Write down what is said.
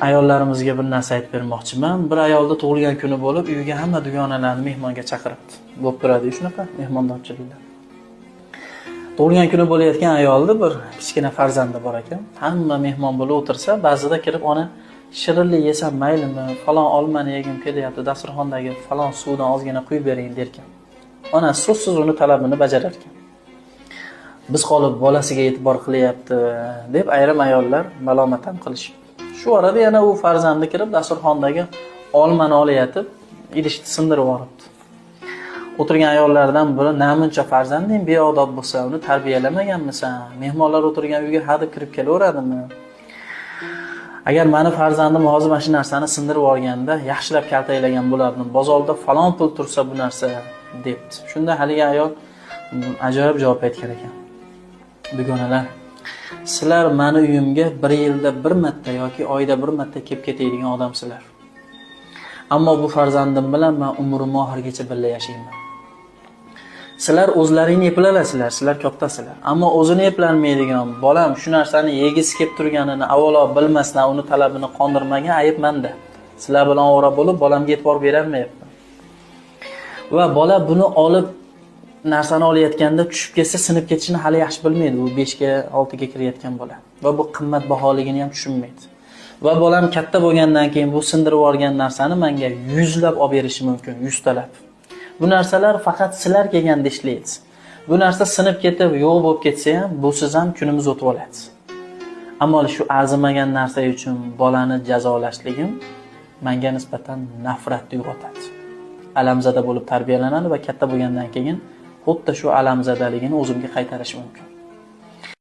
Ayollarimizga bir narsa aytib bermoqchiman. Bir ayolda tug'ilgan kuni bo'lib, uyiga hamma dugonalarni mehmonga chaqiribdi. Bo'lib turadi shunaqa mehmondorchiliklar. Tug'ilgan kuni bo'layotgan ayolda bir kichkina farzandi bor ekan. Hamma mehmon bo'lib o'tirsa, ba'zida kirib ona shirinlik yesam maylimi, falon olmani yegim kelyapti, dasturxondagi falon suvdan ozgina quyib bering derkan. Ona so'zsiz uni talabini bajarar ekan. Biz qolib bolasiga e'tibor qilyapti deb ayrim ayollar malomat ham qilishib. Shu orada yana u farzandi kirib dasturxondagi olmani olayotib, idishni sindirib yuboribdi. O'tirgan ayollardan biri namuncha farzanding beodob bo'lsa, uni tarbiyalamaganmisan? Mehmonlar o'tirgan uyga hadeb kirib kelaveradimi? Agar meni farzandim hozir mana shu narsani sindirib yuborganda yaxshilab kaltaklagan bo'lardim. Bozorda falon pul tursa bu narsa debdi. Shunda haligi ayol ajoyib javob aytgan ekan. Dugonalar, sizlar meni uyimga bir yilda bir marta yoki oyda bir marta kelib ketadigan odamsizlar. Ammo bu farzandim bilan men umrim oxirigacha birga yashayman. Sizlar o'zlaringni eplasizlar, sizlar kattasizlar. Ammo o'zini eplanmaydigan bolam shu narsani yegisi kelib turganini avvalo bilmasdan uni talabini qondirmagan ayb menda. Sizlar bilan o'ra bo'lib bolamga e'tibor berolmayapman. Va bola buni olib narsani olayotganda tushib ketsa sinib ketishini hali yaxshi bilmaydi. U 5 ga 6 ga kirayotgan bola. Va bu qimmat baholigini ham tushunmaydi. Va bolam katta bo'lgandan keyin bu sindirib yuborgan narsani menga 100 lab olib berishi mumkin, 100 talab. Bu narsalar faqat sizlar kelganda ishlaydi. Bu narsa sinib ketib, yo'q bo'lib ketsa ham, bu siz ham kunimiz o'tib oladi. Ammo shu arzimagan narsa uchun bolani jazolashligim menga nisbatan nafratni uyg'otadi. Alamzada bo'lib tarbiyalanadi va katta bo'lgandan keyin xuddi shu alamzadaligini o'zimga qaytarish mumkin.